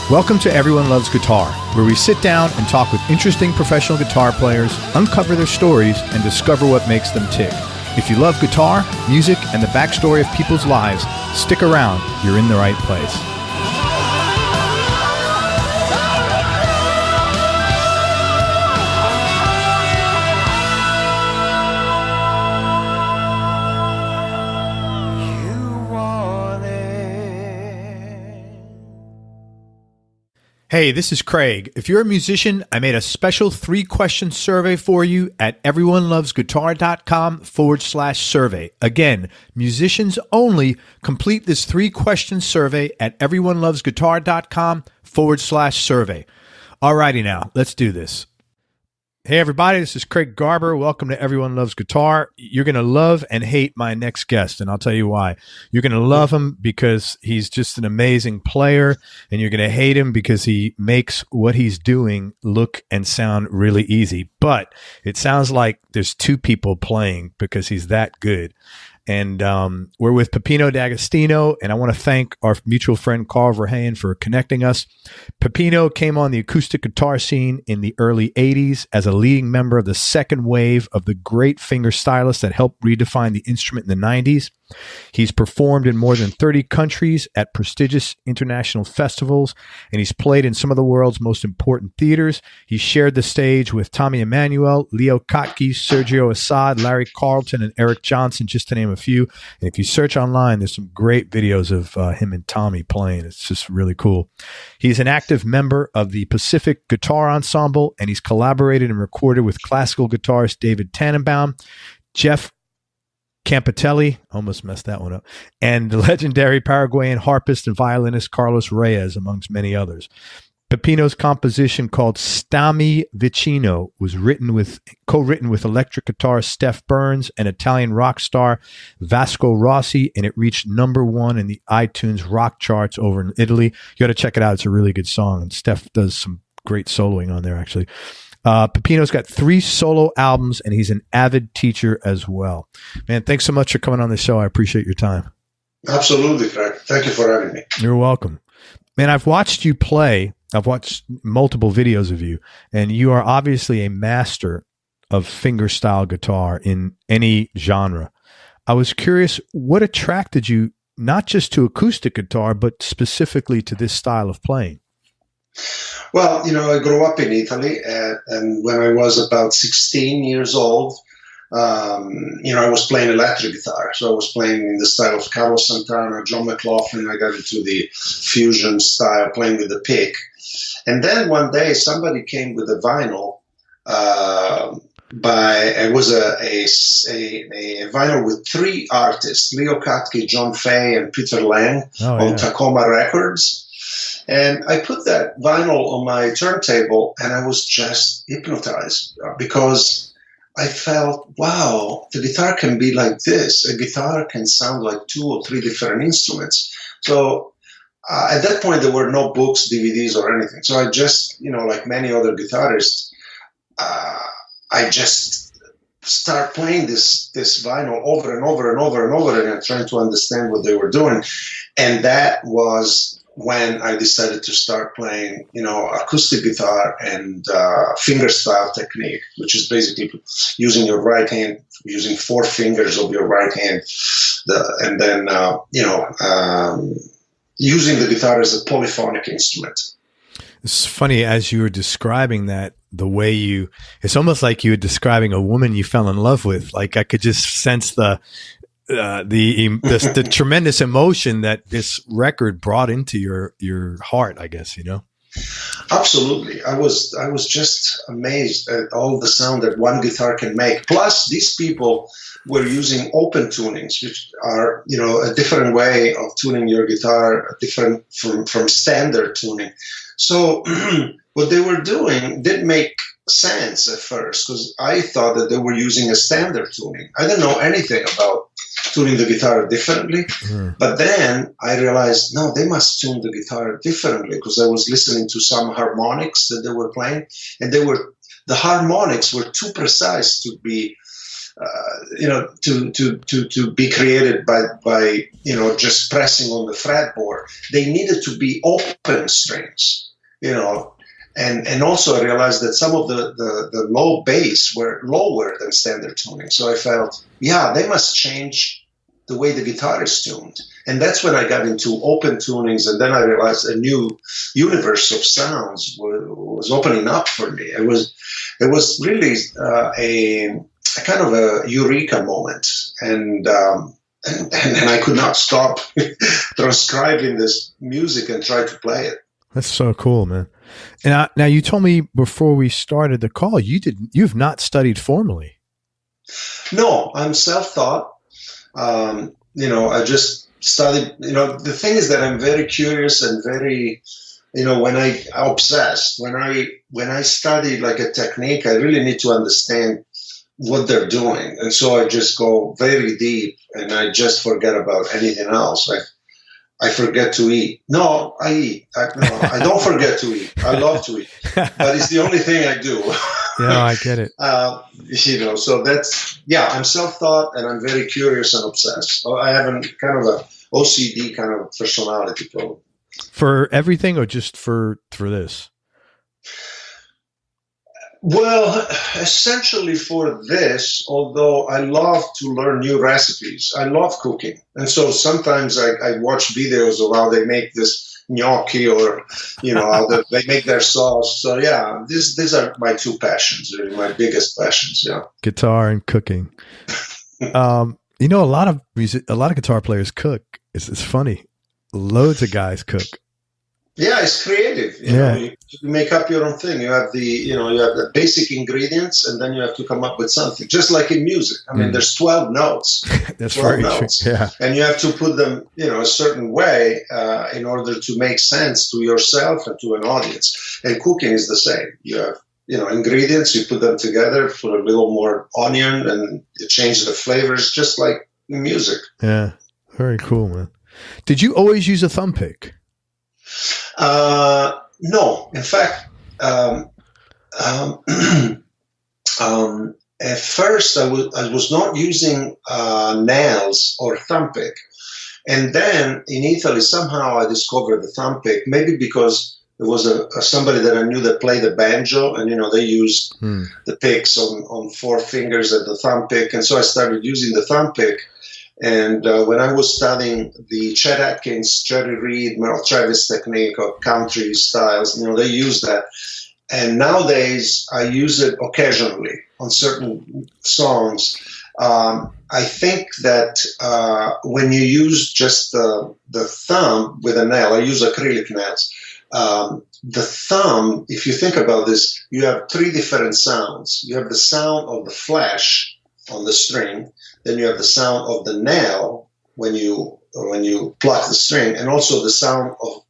Welcome to Everyone Loves Guitar, where we sit down and talk with interesting professional guitar players, uncover their stories, and discover what makes them tick. If you love guitar, music, and the backstory of people's lives, stick around. You're in the right place. Hey, this is Craig. If you're a musician, I made a special 3-question survey for you at everyonelovesguitar.com/survey. Again, musicians only. Complete this 3-question survey at everyonelovesguitar.com/survey. Alrighty now, let's do this. Hey everybody, this is Craig Garber. Welcome to Everyone Loves Guitar. You're going to love and hate my next guest, and I'll tell you why. You're going to love him because he's just an amazing player, and you're going to hate him because he makes what he's doing look and sound really easy. But it sounds like there's 2 people playing because he's that good. And we're with Peppino D'Agostino, and I want to thank our mutual friend Carl Verheyen for connecting us. Peppino came on the acoustic guitar scene in the early 80s as a leading member of the second wave of the great fingerstylists that helped redefine the instrument in the 90s. He's performed in more than 30 countries at prestigious international festivals, and he's played in some of the world's most important theaters. He shared the stage with Tommy Emmanuel, Leo Kottke, Sergio Assad, Larry Carlton, and Eric Johnson, just to name a few. And if you search online, there's some great videos of him and Tommy playing. It's just really cool. He's an active member of the Pacific Guitar Ensemble, and he's collaborated and recorded with classical guitarist David Tannenbaum, Jeff Campitelli, almost messed that one up, and the legendary Paraguayan harpist and violinist Carlos Reyes, amongst many others. Peppino's composition called Stammi Vicino was co-written with electric guitarist Steph Burns and Italian rock star Vasco Rossi, and it reached #1 in the iTunes rock charts over in Italy. You got to check it out. It's a really good song, and Steph does some great soloing on there, actually. Peppino's got 3 solo albums, and he's an avid teacher as well. Man, thanks so much for coming on the show. I appreciate your time. Absolutely, Craig. Thank you for having me. You're welcome. Man, I've watched you play. I've watched multiple videos of you, and you are obviously a master of fingerstyle guitar in any genre. I was curious, what attracted you not just to acoustic guitar, but specifically to this style of playing? Well, I grew up in Italy, and when I was about 16 years old, I was playing electric guitar. So I was playing in the style of Carlos Santana, John McLaughlin. I got into the fusion style, playing with the pick. And then one day somebody came with a vinyl. It was a vinyl with 3 artists, Leo Kottke, John Fay, and Peter Lang on Tacoma Records. And I put that vinyl on my turntable, and I was just hypnotized because I felt, wow, the guitar can be like this. A guitar can sound like 2 or 3 different instruments. So at that point, there were no books, DVDs, or anything. So I just, like many other guitarists, I just start playing this vinyl over and over and over and over again, trying to understand what they were doing. And that was when I decided to start playing, acoustic guitar and fingerstyle technique, which is basically using your right hand, using 4 fingers of your right hand, and then using the guitar as a polyphonic instrument. It's funny, as you were describing that, the way it's almost like you were describing a woman you fell in love with. Like I could just sense the tremendous emotion that this record brought into your heart, I guess, Absolutely. I was just amazed at all the sound that one guitar can make. Plus, these people were using open tunings, which are, a different way of tuning your guitar, different from standard tuning. So what they were doing didn't make sense at first, because I thought that they were using a standard tuning. I didn't know anything about tuning the guitar differently. But then I realized, no, they must tune the guitar differently, because I was listening to some harmonics that they were playing, and the harmonics were too precise to be to be created by just pressing on the fretboard. They needed to be open strings, and also I realized that some of the low bass were lower than standard tuning. So I felt, they must change the way the guitar is tuned. And that's when I got into open tunings, and then I realized a new universe of sounds was opening up for me. It was really a kind of a eureka moment, and I could not stop transcribing this music and try to play it. That's so cool, man. And now you told me before we started the call, you've not studied formally. No, I'm self-taught. I just studied, the thing is that I'm very curious and very, when I obsessed, when I study like a technique, I really need to understand what they're doing. And so I just go very deep and I just forget about anything else. I forget to eat. No, I eat. I don't forget to eat. I love to eat, but it's the only thing I do. Yeah, I get it. So that's, I'm self-taught and I'm very curious and obsessed. So I have kind of a OCD kind of personality problem. For everything or just for this? Well, essentially for this, although I love to learn new recipes. I love cooking. And so sometimes I watch videos of how they make this gnocchi or, how they make their sauce. So these are my two passions, really, my biggest passions. Yeah. Guitar and cooking. A lot of guitar players cook. It's funny. Loads of guys cook. Yeah, it's creative. You make up your own thing. You have you have the basic ingredients, and then you have to come up with something. Just like in music. I mean, there's 12 notes. That's 12 notes. True. Yeah. And you have to put them, a certain way in order to make sense to yourself and to an audience. And cooking is the same. You have, ingredients. You put them together, put a little more onion, and you change the flavors, just like in music. Yeah, very cool, man. Did you always use a thumb pick? No, in fact, at first I was not using nails or thumb pick, and then in Italy somehow I discovered the thumb pick. Maybe because there was somebody that I knew that played the banjo, and they used the picks on 4 fingers at the thumb pick, and so I started using the thumb pick. And when I was studying the Chet Atkins, Jerry Reed, Merle Travis technique of country styles, they use that. And nowadays, I use it occasionally on certain songs. I think that when you use just the thumb with a nail, I use acrylic nails. The thumb, if you think about this, you have 3 different sounds. You have the sound of the flash on the string. Then you have the sound of the nail when you pluck the string, and also the sound of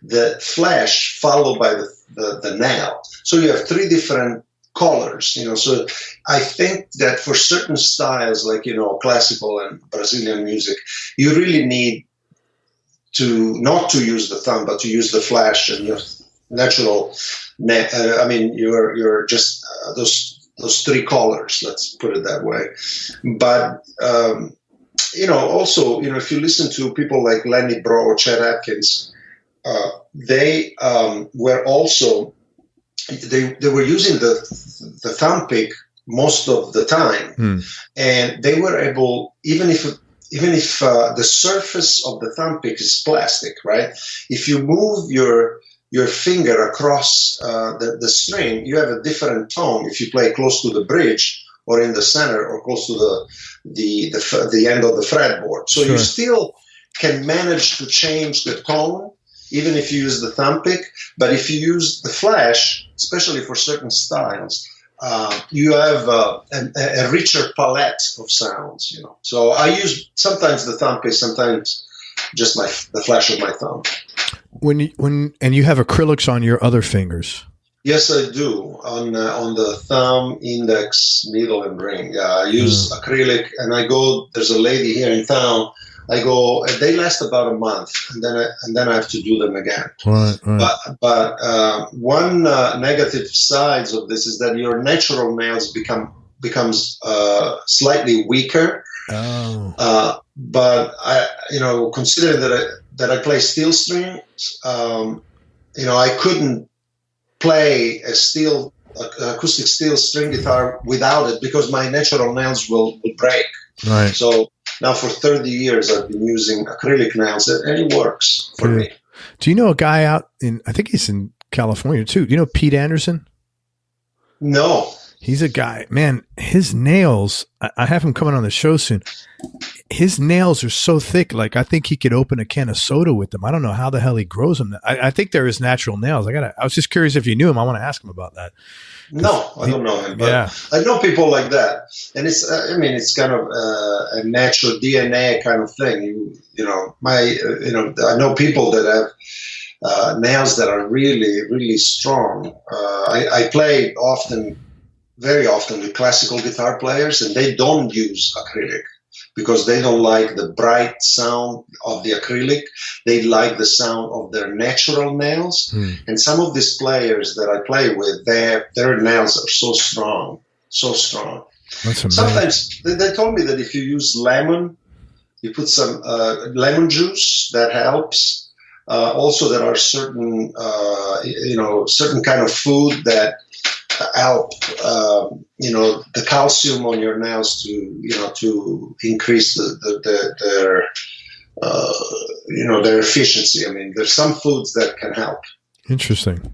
the flash followed by the nail. So you have 3 different colors, So I think that for certain styles, like classical and Brazilian music, you really need to not to use the thumb, but to use the flash and your natural. You're just those 3 colors, let's put it that way. But, also, if you listen to people like Lenny Breau or Chet Atkins, they were also, they were using the thumb pick most of the time. And they were able, even if the surface of the thumb pick is plastic, right? If you move your finger across the string, you have a different tone if you play close to the bridge or in the center or close to the end of the fretboard. So you still can manage to change the tone even if you use the thumb pick. But if you use the flash, especially for certain styles, you have a richer palette of sounds. So I use sometimes the thumb pick, sometimes just the flash of my thumb. And you have acrylics on your other fingers. Yes, I do. On the thumb, index, middle, and ring. I use acrylic, and there's a lady here in town. They last about a month, and then I have to do them again. Right. But one negative sides of this is that your natural nails become becomes slightly weaker. Oh. But considering that I play steel strings, I couldn't play acoustic steel string guitar without it because my natural nails will break. Right. So now for 30 years I've been using acrylic nails, and it works for me. Do you know a guy out I think he's in California too. Do you know Pete Anderson? No. He's a guy, man, his nails, I have him coming on the show soon. His nails are so thick, like I think he could open a can of soda with them. I don't know how the hell he grows them. I think they're his natural nails. I was just curious if you knew him. I want to ask him about that. No, I don't know him, but I know people like that. And it's kind of a natural DNA kind of thing. I know people that have nails that are really, really strong. I play very often with classical guitar players, and they don't use acrylic because they don't like the bright sound of the acrylic. They like the sound of their natural nails. And some of these players that I play with, their nails are so strong, so strong. Sometimes they told me that if you use lemon, you put some lemon juice, that helps. Also, there are certain kind of food that help the calcium on your nails to increase their efficiency. I mean, there's some foods that can help. Interesting.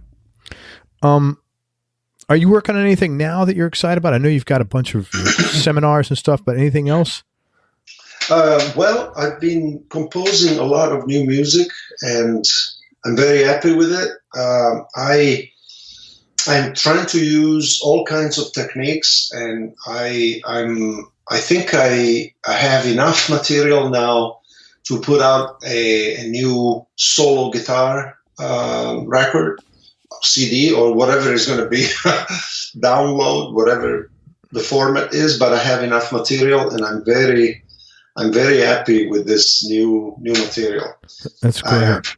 Are you working on anything now that you're excited about? I know you've got a bunch of seminars and stuff, but anything else? Well, I've been composing a lot of new music, and I'm very happy with it. I'm trying to use all kinds of techniques, and I think I have enough material now to put out a new solo guitar record, CD, or whatever is going to be, download, whatever the format is. But I have enough material, and I'm very happy with this new material. That's great.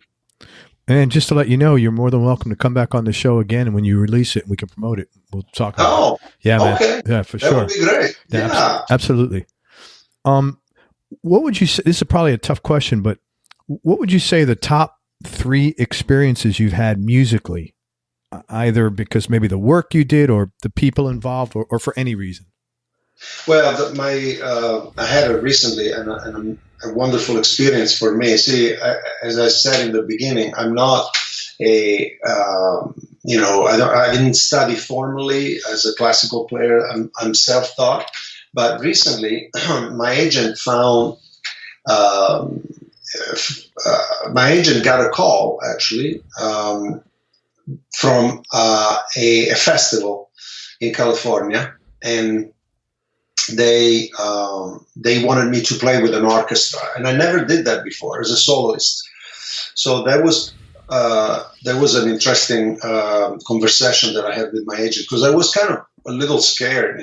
And just to let you know, you're more than welcome to come back on the show again, and when you release it, we can promote it. We'll talk about it. Yeah, man. Okay. Yeah, for sure. That would be great. Yeah. Absolutely. What would you say? This is probably a tough question, but what would you say the top 3 experiences you've had musically, either because maybe the work you did or the people involved or for any reason? Well, I had recently a wonderful experience for me. See, as I said in the beginning, I'm not I didn't study formally as a classical player. I'm self-taught. But recently, my agent got a call actually from a festival in California, and they wanted me to play with an orchestra, and I never did that before as a soloist. So that was an interesting conversation that I had with my agent, because I was kind of a little scared,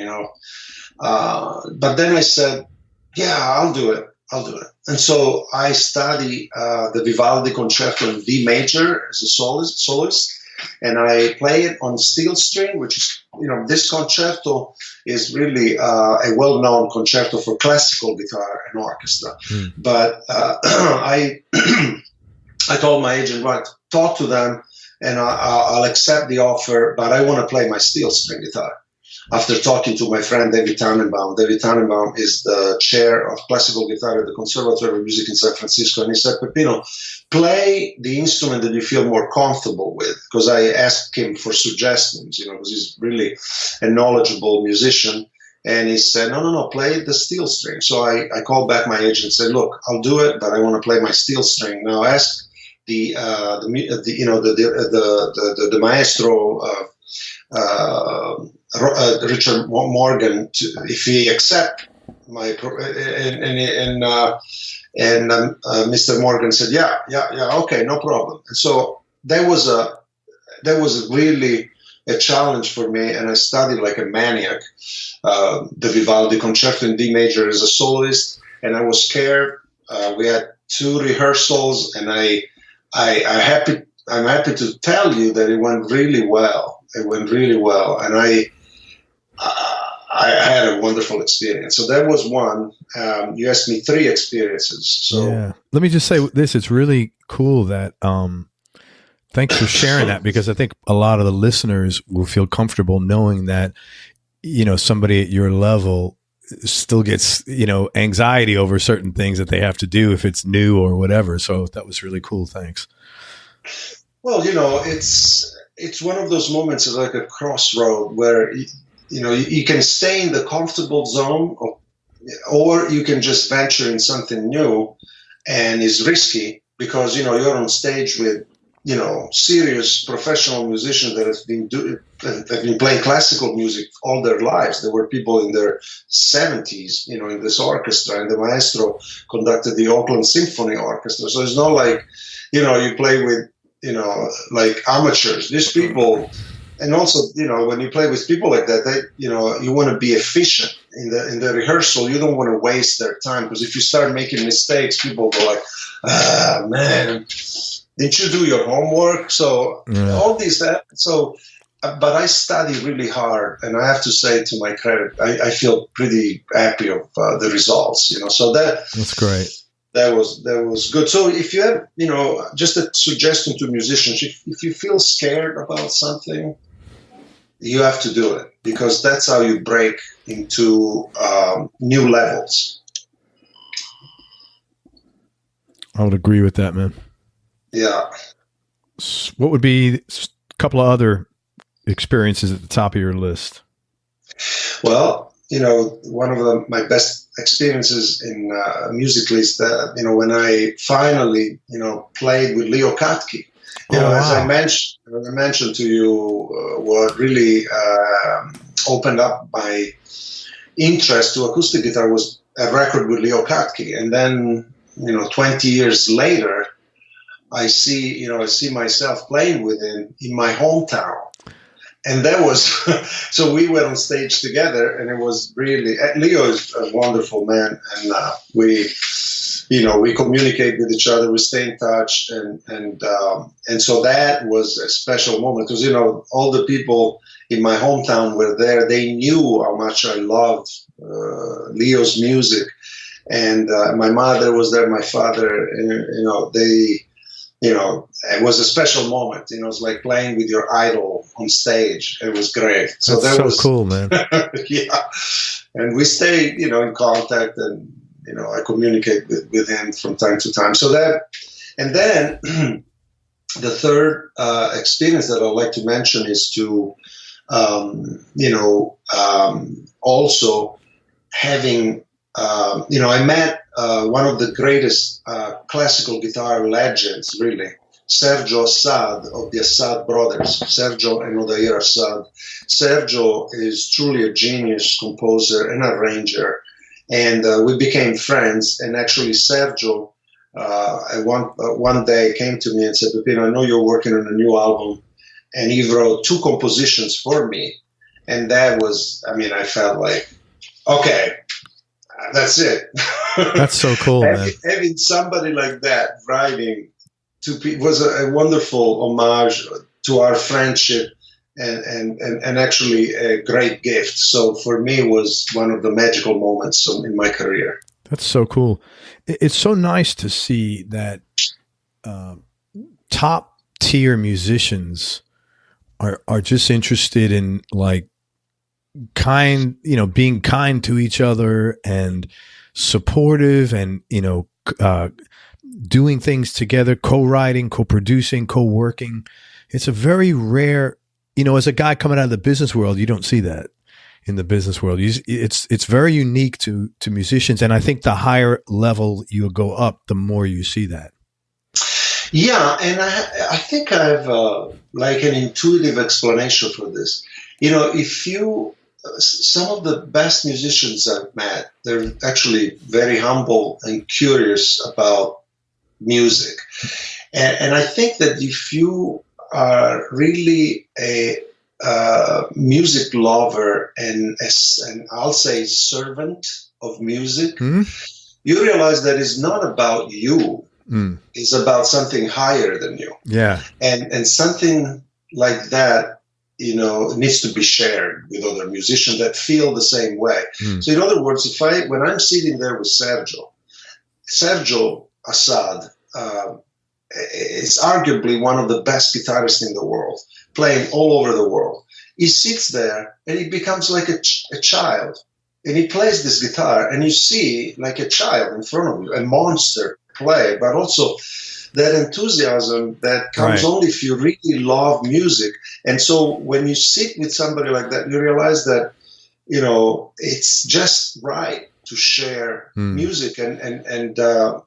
but then I said, yeah, I'll do it. And so I study the Vivaldi concerto in D major as a soloist, and I play it on steel string, which is, this concerto is really a well-known concerto for classical guitar and orchestra. But I told my agent, right, talk to them, and I'll accept the offer, but I want to play my steel string guitar. After talking to my friend David Tannenbaum is the chair of classical guitar at the Conservatory of Music in San Francisco, and he said, Peppino, play the instrument that you feel more comfortable with, because I asked him for suggestions, because he's really a knowledgeable musician, and he said, no, play the steel string. So I called back my agent and said, look, I'll do it, but I want to play my steel string. Now ask the maestro Richard Morgan if he accept my and Mr. Morgan said yeah, okay, no problem. And so that was really a challenge for me, and I studied like a maniac the Vivaldi concerto in D major as a soloist, and I was scared. We had 2 rehearsals, and I'm happy to tell you that it went really well. And I had a wonderful experience. So that was one. You asked me 3 experiences. So yeah. Let me just say this. It's really cool that, thanks for sharing that, because I think a lot of the listeners will feel comfortable knowing that, you know, somebody at your level still gets, you know, anxiety over certain things that they have to do if it's new or whatever. So that was really cool. Thanks. Well, you know, it's one of those moments, is like a crossroad where, you know, you can stay in the comfortable zone, or you can just venture in something new, and is risky because, you know, you're on stage with, you know, serious professional musicians that have been playing classical music all their lives. There were people in their 70s, you know, in this orchestra, and the maestro conducted the Oakland Symphony Orchestra. So it's not like, you know, you play with, you know, like amateurs. These people, and also, you know, when you play with people like that, they, you know, you want to be efficient in the rehearsal. You don't want to waste their time, because if you start making mistakes, people go like, ah, man, didn't you do your homework? So all these, so, but I study really hard, and I have to say, to my credit, I feel pretty happy of the results, you know, so that's great. That was good. So if you have, you know, just a suggestion to musicians, if you feel scared about something, you have to do it, because that's how you break into new levels. I would agree with that, man. Yeah. What would be a couple of other experiences at the top of your list? Well, you know, one of my best experiences in musically is that, you know, when I finally, you know, played with Leo Kottke. You know, as I mentioned to you, what really opened up my interest to acoustic guitar was a record with Leo Kottke. And then, you know, 20 years later, I see myself playing with him in my hometown. And that was, so we were on stage together, and it was really, Leo is a wonderful man, and we communicate with each other, we stay in touch, and so that was a special moment, because, you know, all the people in my hometown were there. They knew how much I loved Leo's music, and my mother was there, my father, and, you know, it was a special moment. You know, it's like playing with your idol on stage. It was great. So that was cool, man. Yeah. And we stay, you know, in contact, and, you know, I communicate with him from time to time. So that, and then the third experience that I'd like to mention is to, also having, I met one of the greatest classical guitar legends, really, Sergio Assad of the Assad brothers, Sergio and Odair Assad. Sergio is truly a genius composer and arranger, and we became friends. And actually, Sergio one day came to me and said, "Peppino, I know you're working on a new album," and he wrote 2 compositions for me. And that was, I mean, I felt like, okay, that's it. That's so cool, man. Having somebody like that writing to people was a wonderful homage to our friendship, and actually a great gift. So for me, it was one of the magical moments in my career. That's so cool. It's so nice to see that top tier musicians are just interested in, like, being kind to each other and supportive, and, you know, doing things together, co-writing, co-producing, co-working. It's a very rare, you know, as a guy coming out of the business world, you don't see that in the business world. It's very unique to musicians. And I think the higher level you go up, the more you see that. Yeah. And I think I have like an intuitive explanation for this. You know, some of the best musicians I've met, they're actually very humble and curious about music. And I think that if you are really a music lover and I'll say servant of music, you realize that it's not about you. It's about something higher than you. Yeah. And something like that needs to be shared with other musicians that feel the same way. So in other words, when I'm sitting there with Sergio Assad is arguably one of the best guitarists in the world, playing all over the world. He sits there and he becomes like a child. And he plays this guitar, and you see like a child in front of you, a monster play, but also that enthusiasm that comes only if you really love music. And so when you sit with somebody like that, you realize that, it's just right to share music and to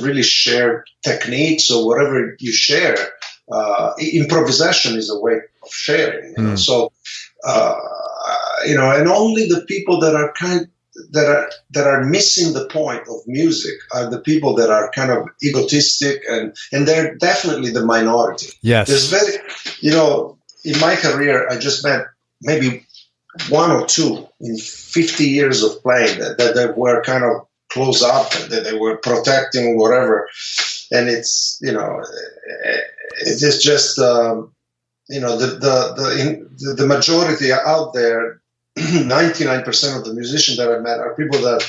really share techniques or whatever you share. Improvisation is a way of sharing, so, and only the people that are missing the point of music are the people that are kind of egotistic, and they're definitely the minority. Yes. There's in my career, I just met maybe one or two in 50 years of playing that they were kind of close up, that they were protecting whatever. And it's, it's just, the majority out there, 99% of the musicians that I met are people that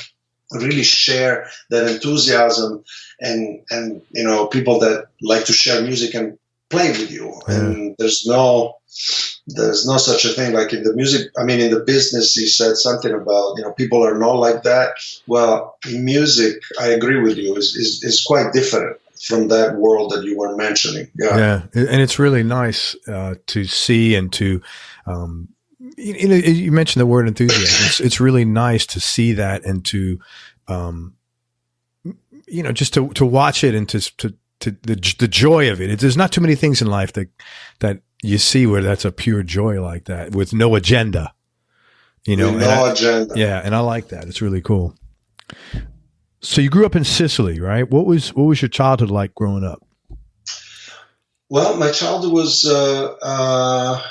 really share that enthusiasm and people that like to share music and play with you. And there's no such a thing like in the music. I mean, in the business, you said something about, people are not like that. Well, in music, I agree with you, is quite different from that world that you were mentioning. Yeah. And it's really nice to see and to, you mentioned the word enthusiasm. It's really nice to see that and to, just to watch it and to the joy of it. There's not too many things in life that you see where that's a pure joy like that with no agenda, no agenda. Yeah. And I like that. It's really cool. So you grew up in Sicily, right? What was your childhood like growing up? Well, my childhood was, my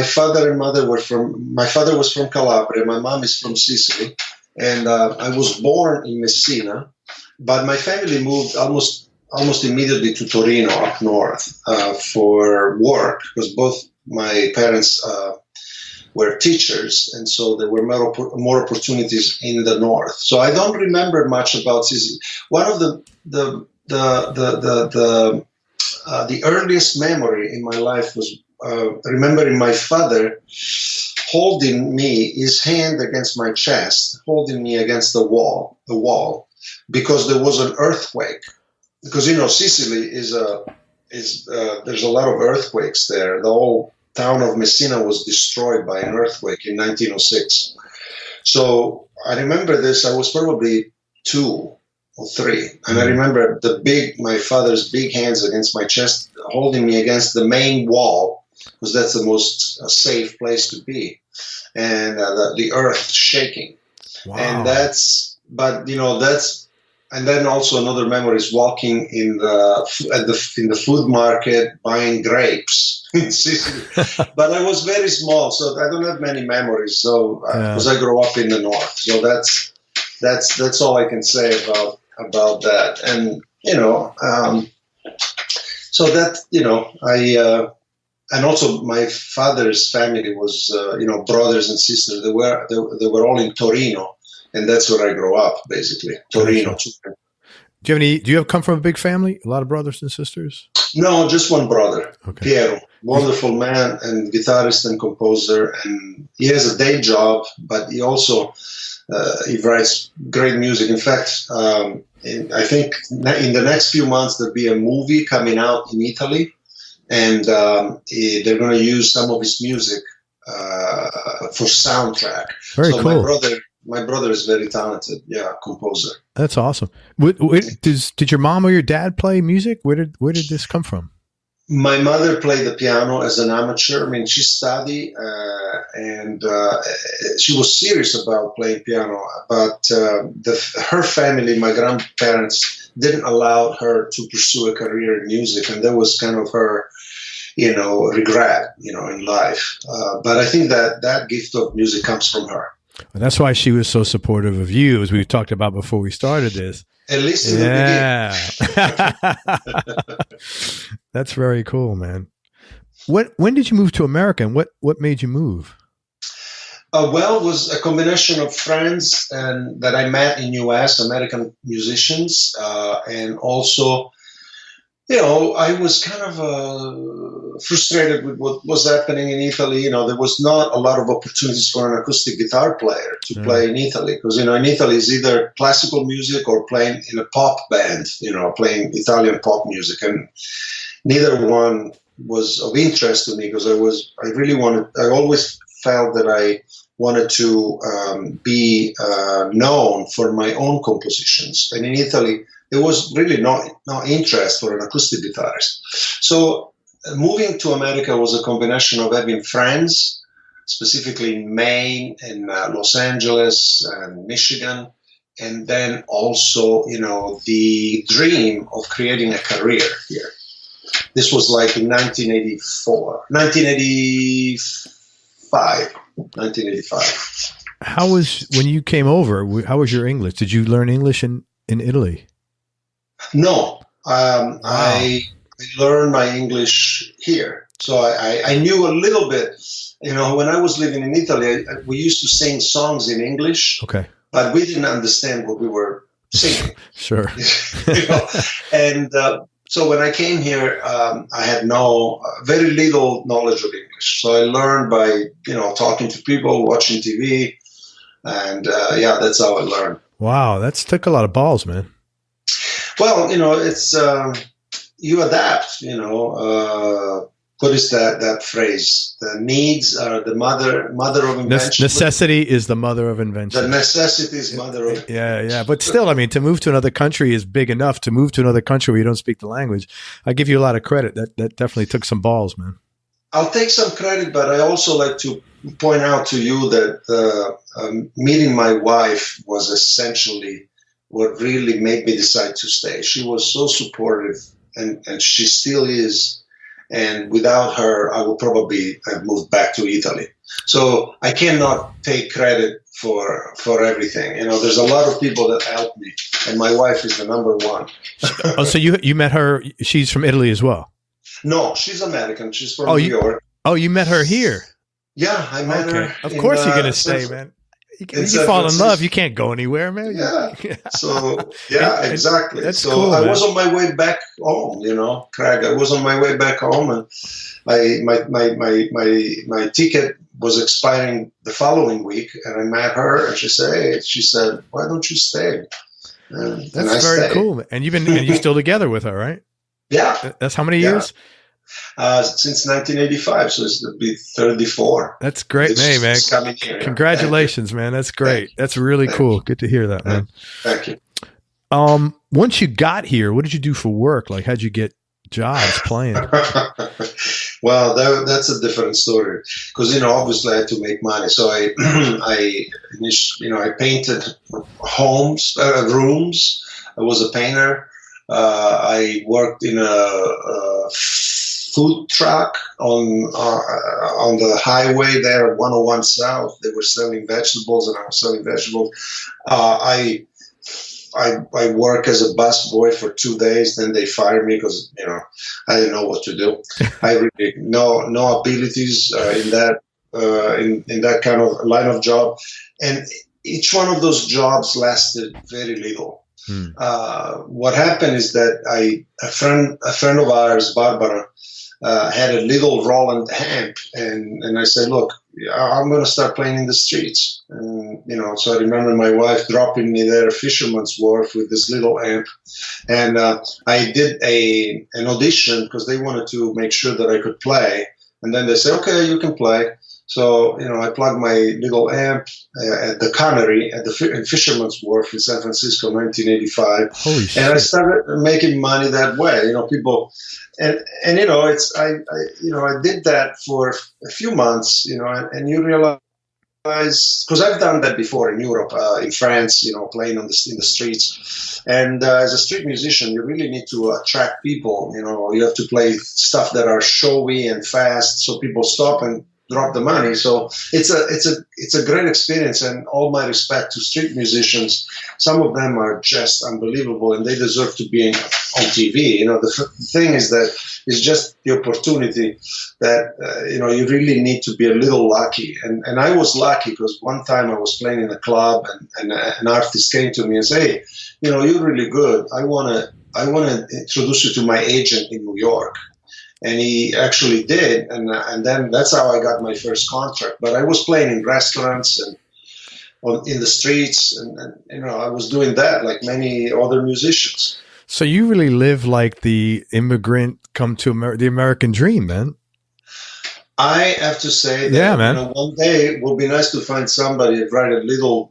father and mother my father was from Calabria, my mom is from Sicily, and I was born in Messina, but my family moved almost immediately to Torino up north for work, because both my parents were teachers, and so there were more opportunities in the north. So I don't remember much about Sicily. One of the earliest memory in my life was remembering my father holding me, his hand against my chest, holding me against the wall, because there was an earthquake. Because Sicily there's a lot of earthquakes there. The whole town of Messina was destroyed by an earthquake in 1906. So I remember this. I was probably 2 or 3, and I remember my father's big hands against my chest, holding me against the main wall, because that's the most safe place to be, and the earth shaking. Wow. And and then also another memory is walking in the food market buying grapes in Sicily. But I was very small, so I don't have many memories. So because I grew up in the north, so that's all I can say about that. And so that and also my father's family was brothers and sisters. They were all in Torino. And that's where I grew up, basically, Torino. Do you come from a big family? A lot of brothers and sisters? No, just one brother, okay. Piero. Wonderful man and guitarist and composer. And he has a day job, but he also he writes great music. In fact, I think in the next few months there'll be a movie coming out in Italy, and they're going to use some of his music for soundtrack. Very cool. My brother is very talented, composer. That's awesome. Did your mom or your dad play music? Where did this come from? My mother played the piano as an amateur. I mean, she studied and she was serious about playing piano, but her family, my grandparents, didn't allow her to pursue a career in music, and that was kind of her, regret, in life. But I think that gift of music comes from her. And that's why she was so supportive of you, as we talked about before we started this. At least in the beginning. That's very cool, man. When did you move to America, and what made you move? Well, it was a combination of friends and that I met in U.S., American musicians, and also, I was kind of frustrated with what was happening in Italy. There was not a lot of opportunities for an acoustic guitar player to play in Italy, because, in Italy is either classical music or playing in a pop band, playing Italian pop music. And neither one was of interest to me, because I always felt that I wanted to be known for my own compositions. And in Italy, there was really no interest for an acoustic guitarist. So moving to America was a combination of having friends, specifically in Maine and Los Angeles and Michigan, and then also, the dream of creating a career here. This was like in 1985. When you came over, how was your English? Did you learn English in Italy? No. Wow. I learned my English here. So I knew a little bit. When I was living in Italy, we used to sing songs in English. Okay. But we didn't understand what we were singing. Sure. And so when I came here, I had very little knowledge of English. So I learned by, talking to people, watching TV, and that's how I learned. Wow, that's took a lot of balls, man. Well, it's you adapt. What is that phrase? The needs are the mother of invention. Necessity is the mother of invention. The necessity is mother of invention. Yeah. But still, to move to another country is big enough. To move to another country where you don't speak the language, I give you a lot of credit. That definitely took some balls, man. I'll take some credit, but I also like to point out to you that meeting my wife was essentially what really made me decide to stay. She was so supportive, and she still is. And without her, I would probably have moved back to Italy. So I cannot take credit for everything. There's a lot of people that helped me, and my wife is the number one. Oh, so you met her? She's from Italy as well? No, she's American. She's from New York. Oh, you met her here? Yeah, I met her. Of course you're going to stay, man. You fall in love, you can't go anywhere, man. Yeah. So, exactly. That's so cool, I man. was on my way back home, Craig. I was on my way back home, and my ticket was expiring the following week, and I met her, and she said, "Why don't you stay?" That's very cool, man. And you're still together with her, right? Yeah. That's how many years? Since 1985, so it's be 34. That's great. Hey, man. Congratulations, man. That's great. That's really cool. Good to hear that, man. Thank you. Once you got here, what did you do for work? Like, how'd you get jobs playing? Well, that's a different story, because obviously I had to make money. So I painted rooms. I was a painter. I worked in a food truck on the highway there at 101 South. They were selling vegetables, and I was selling vegetables. I worked as a busboy for 2 days. Then they fired me because I didn't know what to do. I really no abilities in that kind of line of job, and each one of those jobs lasted very little. What happened is that a friend of ours, Barbara, had a little Roland amp, and I said, "Look, I'm going to start playing in the streets." And so I remember my wife dropping me there at Fisherman's Wharf with this little amp, and I did an audition because they wanted to make sure that I could play, and then they said, "Okay, you can play." So, I plugged my little amp at the Connery at the Fisherman's Wharf in San Francisco, 1985. Holy shit. And I started making money that way. People, and I did that for a few months, and you realize, because I've done that before in Europe, in France, playing in the streets. And as a street musician, you really need to attract people. You have to play stuff that are showy and fast, so people stop and drop the money. So it's a great experience, and all my respect to street musicians. Some of them are just unbelievable, and they deserve to be on TV. The thing is that it's just the opportunity that, you really need to be a little lucky. And I was lucky because one time I was playing in a club and an artist came to me and said, hey, you're really good. I want to introduce you to my agent in New York. And he actually did. And then that's how I got my first contract. But I was playing in restaurants and in the streets. And I was doing that like many other musicians. So you really live like the immigrant come to the American dream, man. I have to say that, yeah, man. One day it will be nice to find somebody to write a little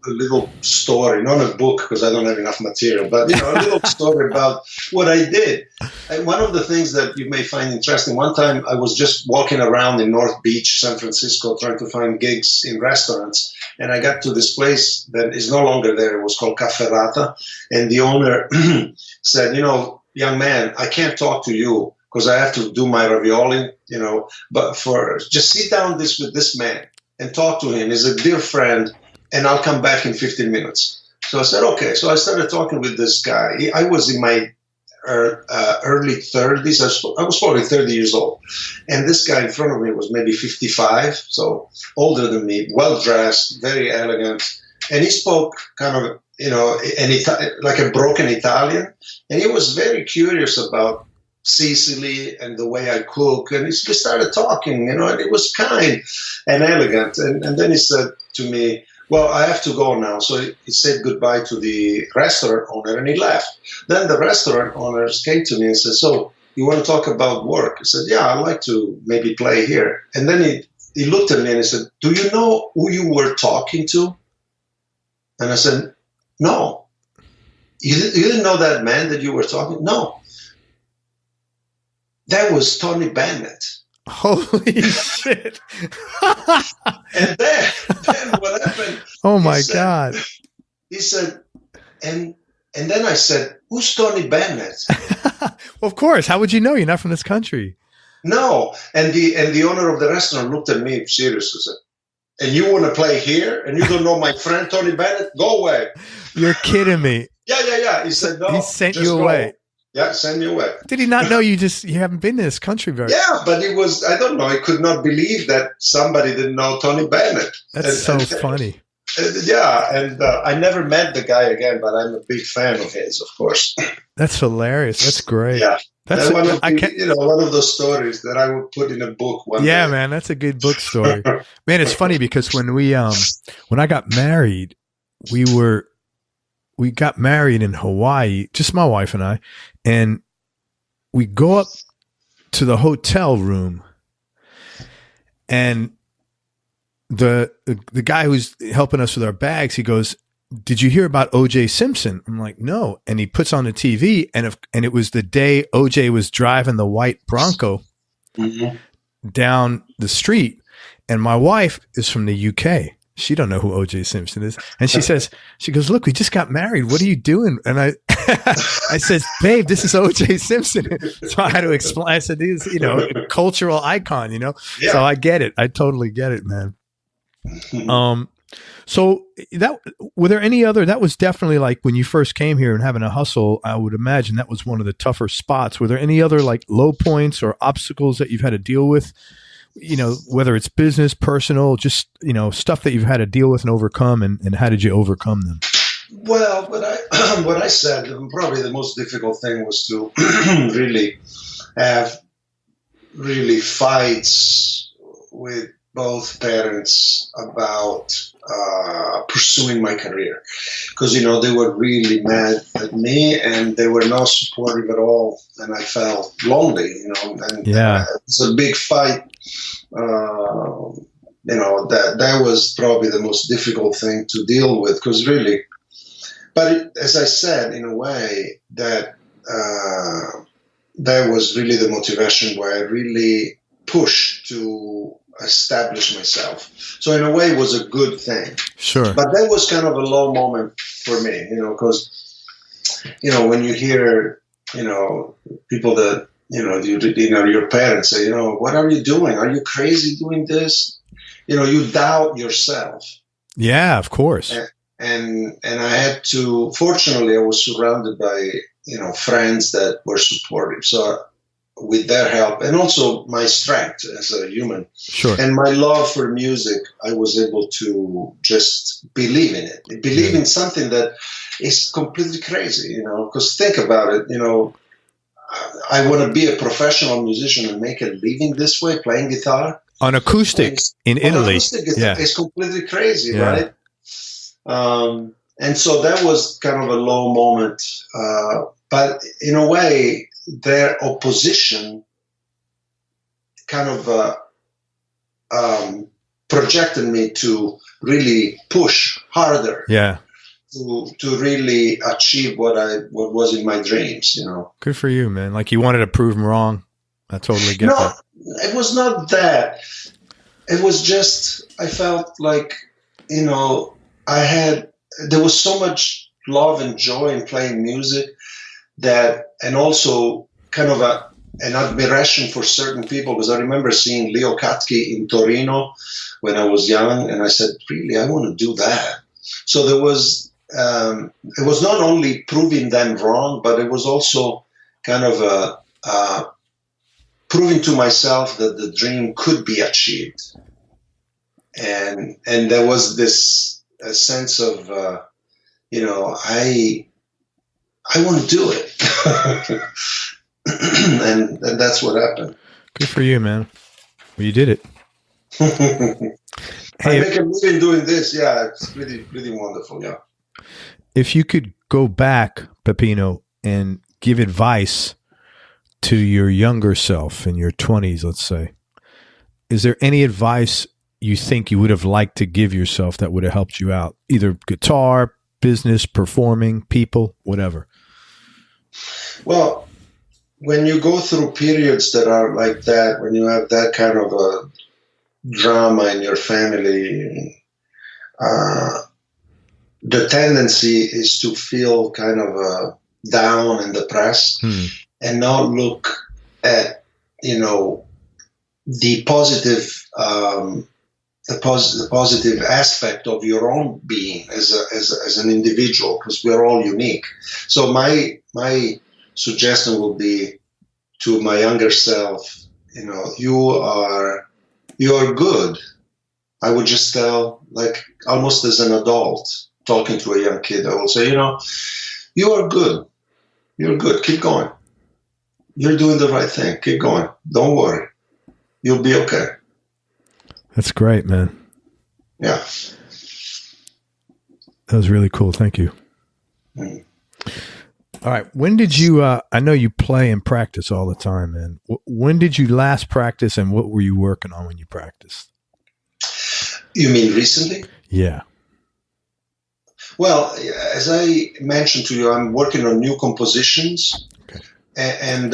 story, not a book because I don't have enough material, but a little story about what I did. And one of the things that you may find interesting, one time I was just walking around in North Beach, San Francisco, trying to find gigs in restaurants, and I got to this place that is no longer there. It was called Cafferata, and the owner said, young man, I can't talk to you because I have to do my ravioli, but just sit down with this man and talk to him. He's a dear friend, and I'll come back in 15 minutes. So I said, okay. So I started talking with this guy. I was in my early 30s. I was probably 30 years old. And this guy in front of me was maybe 55, so older than me, well-dressed, very elegant. And he spoke kind of, like a broken Italian. And he was very curious about Sicily and the way I cook, and we started talking, and it was kind and elegant. And then he said to me, well, I have to go now. So he said goodbye to the restaurant owner, and he left. Then the restaurant owners came to me and said, so you want to talk about work? I said, yeah, I'd like to maybe play here. And then he looked at me and he said, do you know who you were talking to? And I said, no. You didn't know that man that you were talking? No. That was Tony Bennett. Holy shit. And then what happened? Oh my God. He said, and then I said, who's Tony Bennett? Well, of course. How would you know? You're not from this country. No. And the owner of the restaurant looked at me seriously and said, and you want to play here? And you don't know my friend Tony Bennett? Go away. You're kidding me. Yeah. He said, no. He sent you away. Yeah, send me away. Did he not know you haven't been in this country very much? Yeah, but I don't know, he could not believe that somebody didn't know Tony Bennett. That's so funny. I never met the guy again, but I'm a big fan of his, of course. That's hilarious. That's great. Yeah. That's one of those stories that I would put in a book one day. Yeah, man, that's a good book story. Man, it's funny because when I got married, we got married in Hawaii, just my wife and I, and we go up to the hotel room, and the guy who's helping us with our bags, he goes, did you hear about O.J. Simpson? I'm like, no. And he puts on the TV, and it was the day O.J. was driving the white Bronco down the street, and my wife is from the UK. She don't know who O.J. Simpson is. And she goes, look, we just got married. What are you doing? And I says, babe, this is O.J. Simpson. So I had to explain. I said, he's, a cultural icon, Yeah. So I get it. I totally get it, man. So were there any other, that was definitely like when you first came here and having a hustle, I would imagine that was one of the tougher spots. Were there any other like low points or obstacles that you've had to deal with? Whether it's business, personal, just, stuff that you've had to deal with and overcome, and how did you overcome them? Well, what I said, probably the most difficult thing was to really have fights with both parents about pursuing my career, because they were really mad at me and they were not supportive at all, and I felt lonely, and it's a big fight. That was probably the most difficult thing to deal with, because really, but as I said, in a way that that was really the motivation where I really pushed to establish myself. So in a way it was a good thing. Sure. But that was kind of a low moment for me, because, when you hear, people that, your parents say, what are you doing? Are you crazy doing this? You doubt yourself. Yeah, of course. And I had to, fortunately, I was surrounded by friends that were supportive. So with their help, and also my strength as a human, and my love for music, I was able to just believe in it, believe in something that is completely crazy, because think about it, I want to be a professional musician and make a living this way, playing guitar. On acoustic in Italy. Acoustic it's completely crazy, right? And so that was kind of a low moment. But in a way, their opposition kind of projected me to really push harder. Yeah. To really achieve what was in my dreams, Good for you, man. Like you wanted to prove them wrong. I totally get that. It was not that. It was just, I felt like, there was so much love and joy in playing music and also kind of an admiration for certain people, because I remember seeing Leo Kottke in Torino when I was young, and I said, really, I want to do that. So there was, it was not only proving them wrong, but it was also kind of proving to myself that the dream could be achieved. And there was this sense of, I want to do it. and that's what happened. Good for you, man. Well, you did it. I make a living doing this. Yeah, it's really, really wonderful. Yeah. If you could go back, Peppino, and give advice to your younger self in your 20s, let's say, is there any advice you think you would have liked to give yourself that would have helped you out? Either guitar, business, performing, people, whatever. Well, when you go through periods that are like that, when you have that kind of a drama in your family, the tendency is to feel kind of down and depressed and not look at, the positive, the positive aspect of your own being as an individual, because we're all unique. So my suggestion would be to my younger self, you are good. I would just tell, like almost as an adult talking to a young kid, I will say, you are good. You're good. Keep going. You're doing the right thing. Keep going. Don't worry. You'll be okay. That's great, man. Yeah. That was really cool. Thank you. Mm. All right. When did you, I know you play and practice all the time, man. When did you last practice, and what were you working on when you practiced? You mean recently? Yeah. Well, as I mentioned to you, I'm working on new compositions. Okay. And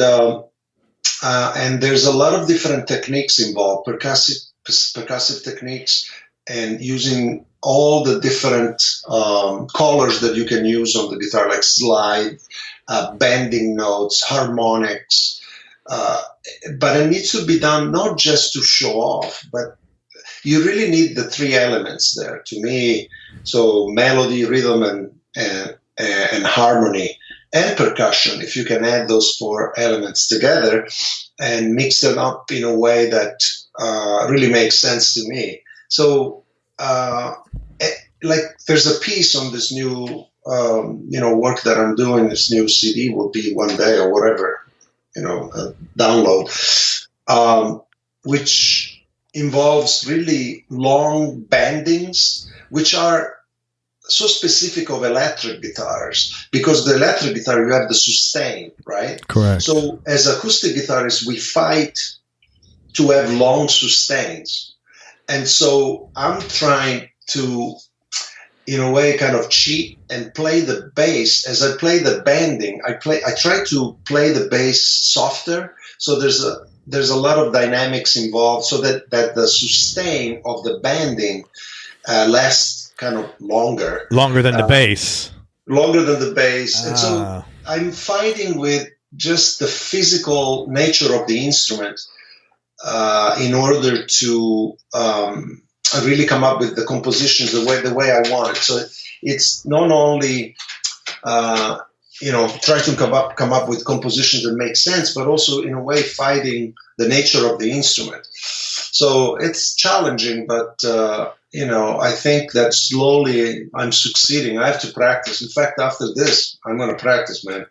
there's a lot of different techniques involved, percussive techniques, and using all the different colors that you can use on the guitar, like slide, bending notes, harmonics. But it needs to be done not just to show off, but you really need the three elements there to me. So melody, rhythm, and harmony, and percussion. If you can add those four elements together and mix them up in a way that really makes sense to me. So, like, there's a piece on this new, work that I'm doing. This new CD will be one day or whatever, download, which involves really long bendings, which are so specific of electric guitars, because the electric guitar, you have the sustain, right? Correct. So as acoustic guitarists, we fight to have long sustains. And so I'm trying to, in a way, kind of cheat and play the bass. As I play the bending, I try to play the bass softer. So there's a lot of dynamics involved, so that the sustain of the bending lasts kind of longer than the bass. Longer than the bass. And so I'm fighting with just the physical nature of the instrument in order to really come up with the compositions the way I want it. So it's not only try to come up with compositions that make sense, but also in a way fighting the nature of the instrument. So it's challenging, but I think that slowly I'm succeeding. I have to practice. In fact, after this, I'm going to practice, man.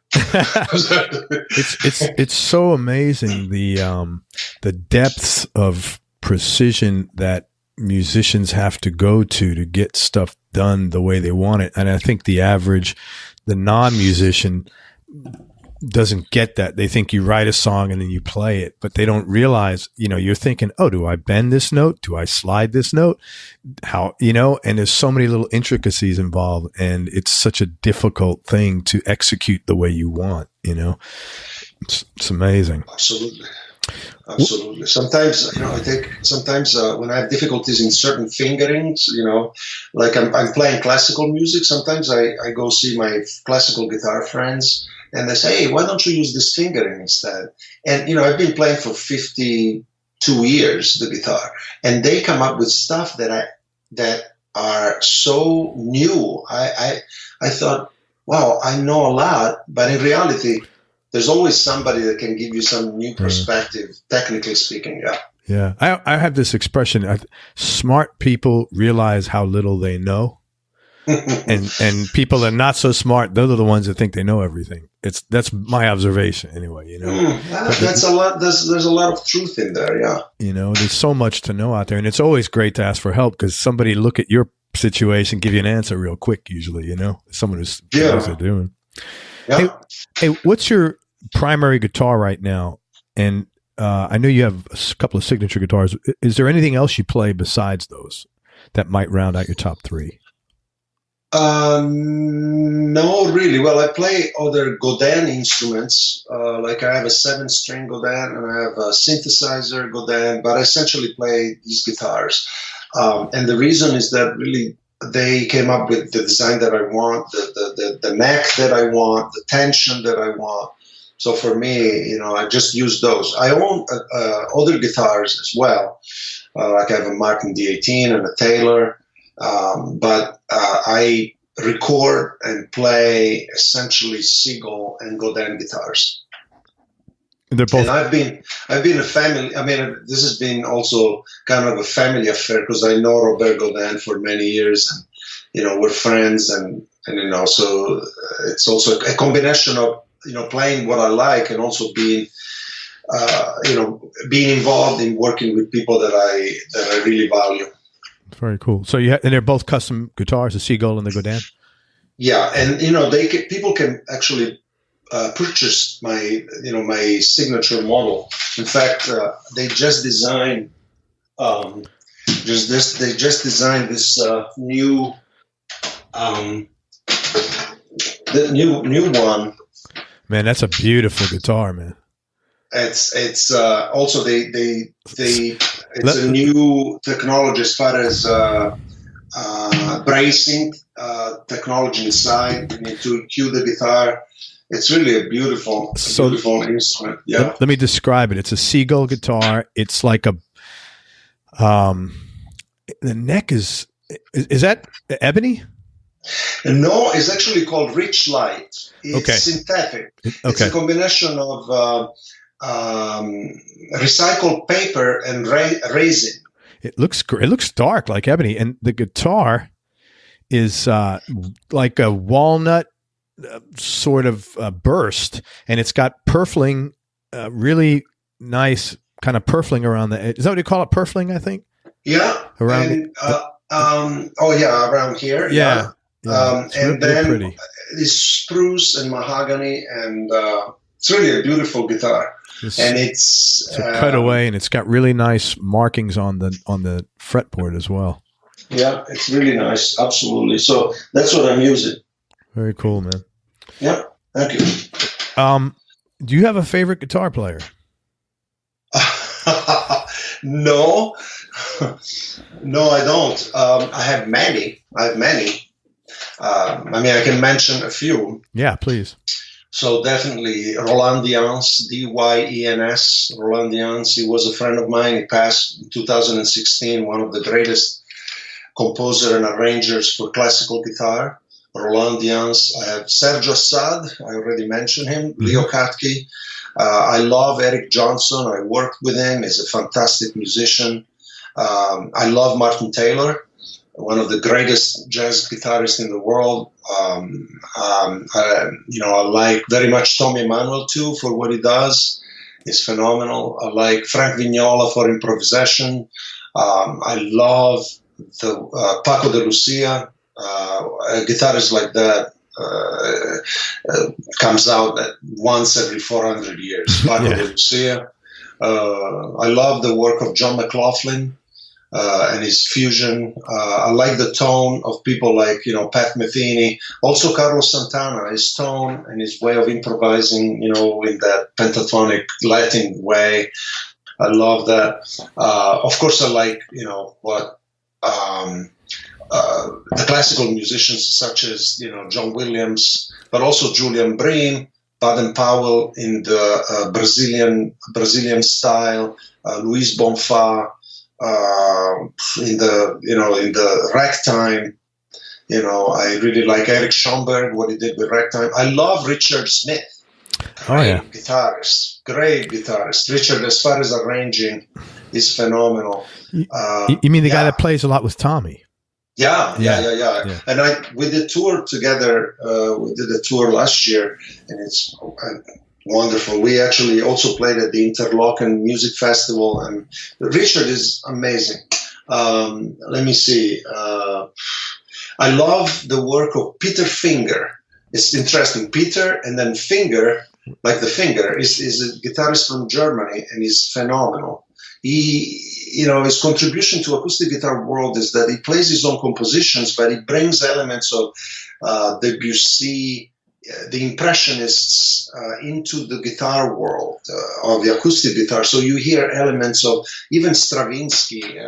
It's so amazing the depths of precision that musicians have to go to get stuff done the way they want it. And I think the non-musician doesn't get that. They think you write a song and then you play it, but they don't realize, you're thinking, oh, do I bend this note? Do I slide this note? How, and there's so many little intricacies involved, and it's such a difficult thing to execute the way you want, It's amazing. Absolutely. Sometimes, I think when I have difficulties in certain fingerings, like I'm playing classical music, sometimes I go see my classical guitar friends and they say, hey, why don't you use this fingering instead? And, I've been playing for 52 years, the guitar, and they come up with stuff that are so new. I thought, wow, I know a lot, but in reality, there's always somebody that can give you some new perspective, technically speaking. Yeah. Yeah. I have this expression. Smart people realize how little they know. and people that are not so smart, those are the ones that think they know everything. That's my observation anyway, That's a lot. There's a lot of truth in there. Yeah. There's so much to know out there, and it's always great to ask for help because somebody look at your situation, give you an answer real quick. Usually, someone who's knows what they're doing. Yeah. Hey, what's your primary guitar right now? And I know you have a couple of signature guitars. Is there anything else you play besides those that might round out your top three? No, really. Well, I play other Godin instruments. Like I have a 7-string Godin and I have a synthesizer Godin, but I essentially play these guitars. And the reason is that really they came up with the design that I want, the neck that I want, the tension that I want. So for me, I just use those. I own other guitars as well. Like I have a Martin D18 and a Taylor. But I record and play essentially Seagull and Godin guitars. They're both. And I've been a family. I mean, this has been also kind of a family affair because I know Robert Godin for many years, and we're friends, and so it's also a combination of playing what I like and also being involved in working with people that I really value. Very cool. So and they're both custom guitars, the Seagull and the Godin. Yeah, and people can actually purchase my my signature model. In fact, they just designed this new new one. Man, that's a beautiful guitar, man. It's also it's a new technology as far as bracing technology inside to EQ the guitar. It's really a beautiful instrument. Yeah. Let me describe it. It's a Seagull guitar. It's like a the neck is that ebony? No, it's actually called Rich Light. It's synthetic. It's a combination of recycled paper and resin. It looks dark like ebony, and the guitar is like a walnut sort of burst, and it's got purfling, really nice kind of purfling around the edge. Is that what you call it? Purfling, I think. Yeah. Around. Around here. Yeah. And then it's spruce and mahogany, and it's really a beautiful guitar. It's cut away, and it's got really nice markings on the fretboard as well. Yeah, it's really nice. Absolutely. So that's what I'm using. Very cool, man. Yeah, thank you. Do you have a favorite guitar player? No, I don't. I have many. I mean, I can mention a few. Yeah, please. So definitely Roland Dyens, Dyens. Roland Dyens, he was a friend of mine. He passed in 2016, one of the greatest composer and arrangers for classical guitar. Rolandians. I have Sergio Assad. I already mentioned him. Leo Kottke. I love Eric Johnson. I worked with him. He's a fantastic musician. I love Martin Taylor, one of the greatest jazz guitarists in the world. I like very much Tommy Emmanuel too for what he does. He's phenomenal. I like Frank Vignola for improvisation. I love the Paco de Lucia. A guitarist like that comes out once every 400 years. Paco de Lucia. I love the work of John McLaughlin and his fusion. I like the tone of people like, Pat Metheny. Also Carlos Santana, his tone and his way of improvising, in that pentatonic Latin way. I love that. Of course, I like, the classical musicians such as, John Williams, but also Julian Bream, Baden Powell in the Brazilian style, Luis Bonfa in the ragtime. I really like Eric Schoenberg, what he did with ragtime. I love Richard Smith. Great guitarist. Richard, as far as arranging, is phenomenal. You mean the guy that plays a lot with Tommy? Yeah. And we did tour together. We did a tour last year, and it's wonderful. We actually also played at the Interlochen Music Festival, and Richard is amazing. Let me see. I love the work of Peter Finger. It's interesting. Peter and then Finger, like the finger, is a guitarist from Germany, and he's phenomenal. His contribution to acoustic guitar world is that he plays his own compositions, but he brings elements of Debussy, the Impressionists, into the guitar world of the acoustic guitar. So you hear elements of even Stravinsky.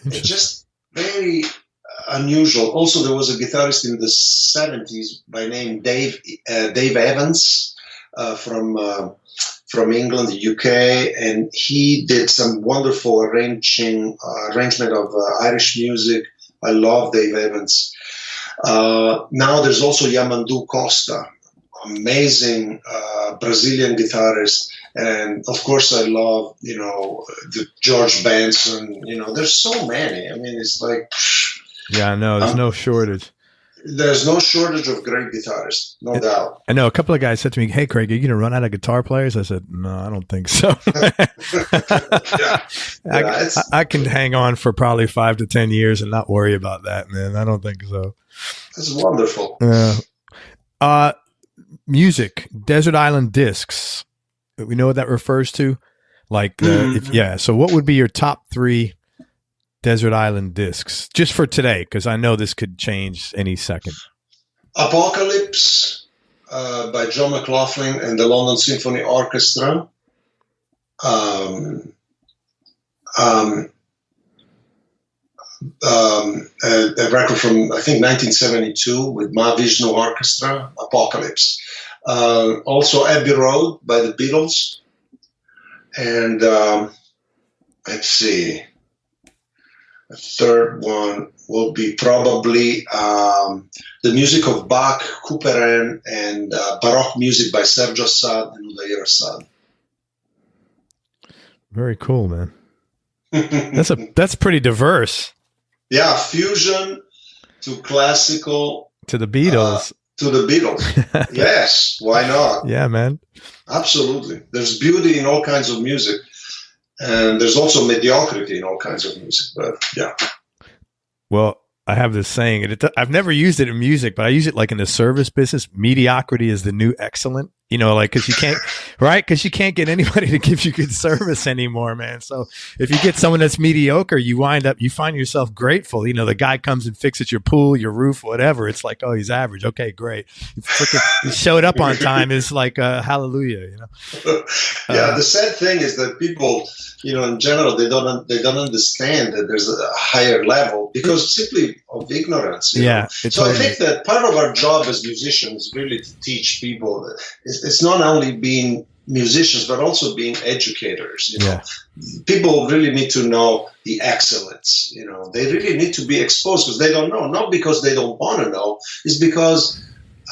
It's just very unusual. Also, there was a guitarist in the 70s by name Dave Evans from England, the UK, and he did some wonderful arrangement of Irish music. I love Dave Evans. Now there's also Yamandu Costa, amazing Brazilian guitarist, and of course I love the George Benson. There's so many. I mean, it's like I know there's no shortage. There's no shortage of great guitarists, no doubt. I know a couple of guys said to me, "Hey, Craig, are you going to run out of guitar players?" I said, "No, I don't think so." I can hang on for probably 5 to 10 years and not worry about that, man. I don't think so. That's wonderful. Music, Desert Island Discs. We know what that refers to. So what would be your top 3 Desert Island discs, just for today, because I know this could change any second? Apocalypse by John McLaughlin and the London Symphony Orchestra. A record from, I think, 1972 with Mahavishnu Orchestra, Apocalypse. Also Abbey Road by the Beatles. And let's see. A third one will be probably the music of Bach, Couperin, and Baroque music by Sergio Assad and Udair Assad. Very cool, man. That's pretty diverse. Yeah, fusion to classical to the Beatles. Yes, why not? Yeah, man. Absolutely. There's beauty in all kinds of music. And there's also mediocrity in all kinds of music, but yeah. Well, I have this saying, I've never used it in music, but I use it like in the service business. Mediocrity is the new excellent. Because you can't, right? Because you can't get anybody to give you good service anymore, man. So if you get someone that's mediocre, you find yourself grateful. The guy comes and fixes your pool, your roof, whatever. It's like, oh, he's average. Okay, great. He showed up on time. It's like hallelujah. The sad thing is that people, in general, they don't understand that there's a higher level because simply of ignorance. Yeah. So I think that part of our job as musicians is really to teach people that it's not only being musicians, but also being educators. You know, people really need to know the excellence. You know, they really need to be exposed because they don't know. Not because they don't want to know. It's because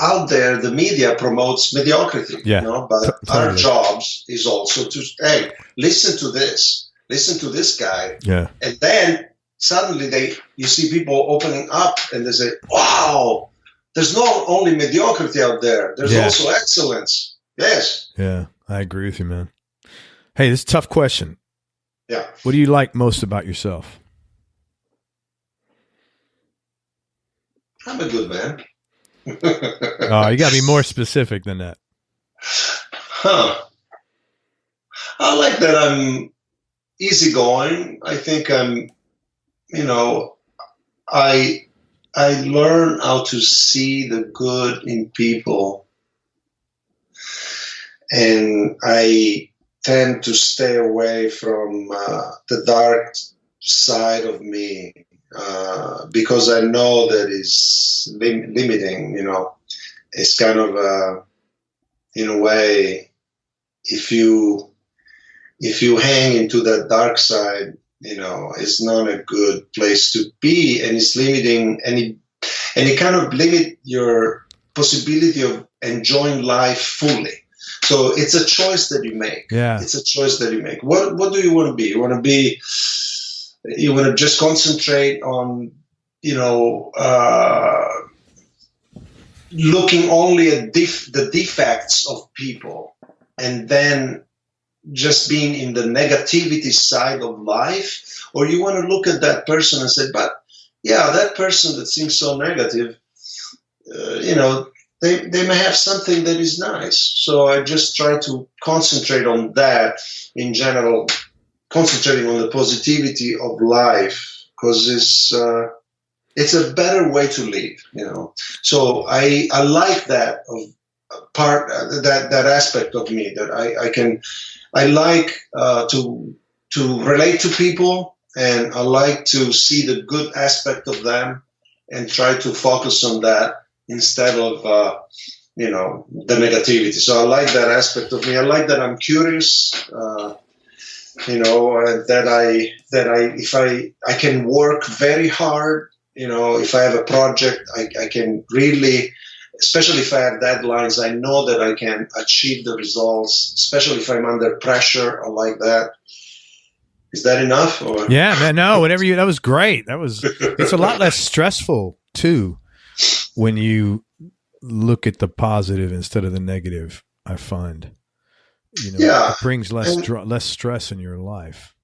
out there the media promotes mediocrity. Yeah, you know, but our jobs is also to listen to this guy. Yeah, and then suddenly you see people opening up and they say, "Wow, there's not only mediocrity out there. There's also excellence." Yes. Yeah, I agree with you, man. Hey, this is a tough question. Yeah. What do you like most about yourself? I'm a good man. Oh, you got to be more specific than that. Huh. I like that I'm easygoing. I think I'm, I learn how to see the good in people. And I tend to stay away from the dark side of me because I know that is limiting. It's kind of in a way, if you hang into that dark side, it's not a good place to be, and it's limiting, and it kind of limit your possibility of enjoying life fully. So it's a choice that you make. Yeah. It's a choice that you make. What do you want to be? You want to just concentrate on, looking only at the defects of people, and then just being in the negativity side of life? Or you want to look at that person and say, but yeah, that person that seems so negative, they may have something that is nice. So I just try to concentrate on that in general, concentrating on the positivity of life, because it's a better way to live, So I like that part, that aspect of me, that I like to relate to people, and I like to see the good aspect of them and try to focus on that instead of the negativity. So I like that aspect of me. I like that I'm curious, and that if I can work very hard. If I have a project, I can really, especially if I have deadlines, I know that I can achieve the results, especially if I'm under pressure or like that. Is that enough? Or? Yeah, man, no, that was great. It's a lot less stressful too when you look at the positive instead of the negative, I find. It brings less stress in your life.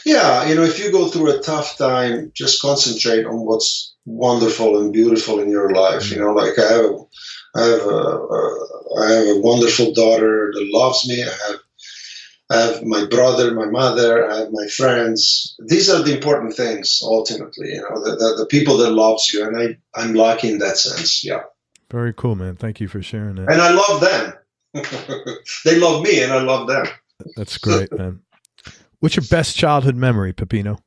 Yeah, if you go through a tough time, just concentrate on what's wonderful and beautiful in your life. Like I have a wonderful daughter that loves me. I have my brother, my mother, I have my friends. These are the important things, ultimately. The people that loves you, and I'm lucky in that sense. Yeah. Very cool, man. Thank you for sharing that. And I love them. They love me, and I love them. That's great, man. What's your best childhood memory, Peppino?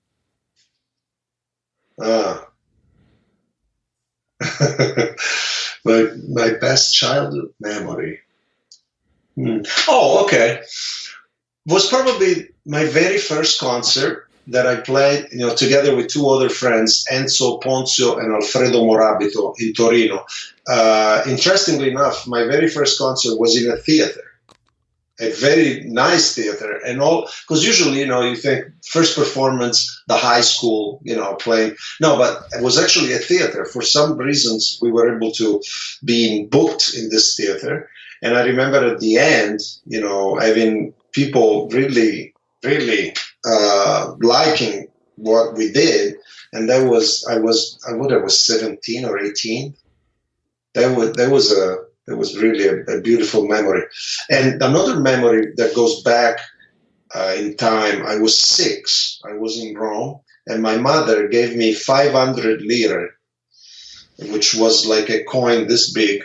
My best childhood memory. Oh, okay. Was probably my very first concert that I played, together with two other friends, Enzo Ponzio and Alfredo Morabito in Torino. Interestingly enough, my very first concert was in a theater. A very nice theater, and all, because usually, you think first performance, the high school, playing. No, but it was actually a theater. For some reasons, we were able to be booked in this theater. And I remember at the end, having people really, really liking what we did. And I was 17 or 18. It was really a beautiful memory. And another memory that goes back in time, I was 6. I was in Rome, and my mother gave me 500 lire, which was like a coin this big.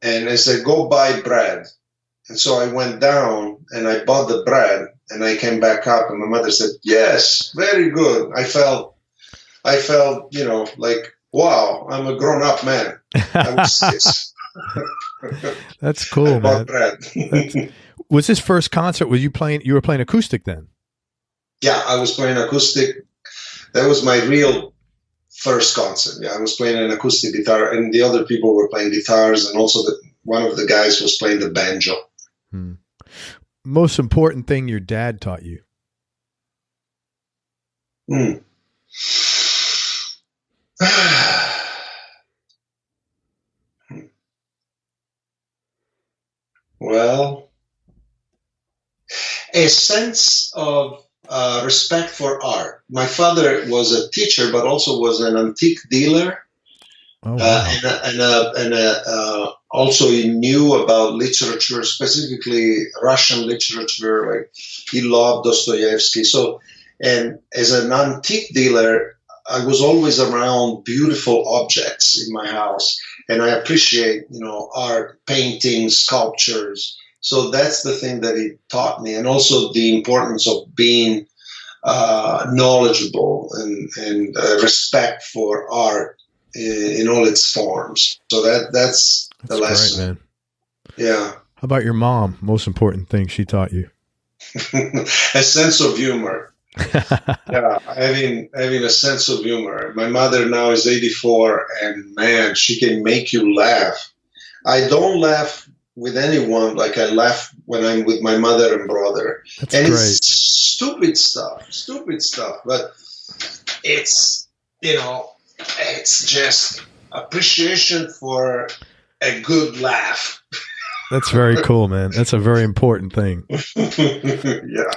And I said, go buy bread. And so I went down and I bought the bread, and I came back up, and my mother said, yes, very good. I felt, like, wow, I'm a grown-up man. I was 6. That's cool, man. was this first concert? You were playing acoustic then? Yeah, I was playing acoustic. That was my real first concert. Yeah, I was playing an acoustic guitar, and the other people were playing guitars, and also one of the guys was playing the banjo. Most important thing your dad taught you? Well, a sense of respect for art. My father was a teacher, but also was an antique dealer. Oh, wow. And also he knew about literature, specifically Russian literature. Like he loved Dostoevsky. So, and as an antique dealer, I was always around beautiful objects in my house, and I appreciate, art, paintings, sculptures. So that's the thing that he taught me, and also the importance of being knowledgeable and respect for art in all its forms. So that's the lesson. Great, man. Yeah. How about your mom? Most important thing she taught you? A sense of humor. Yeah, having a sense of humor. My mother now is 84, and man, she can make you laugh. I don't laugh with anyone like I laugh when I'm with my mother and brother. That's great. It's stupid stuff, but it's, it's just appreciation for a good laugh. That's very cool, man. That's a very important thing. Yeah.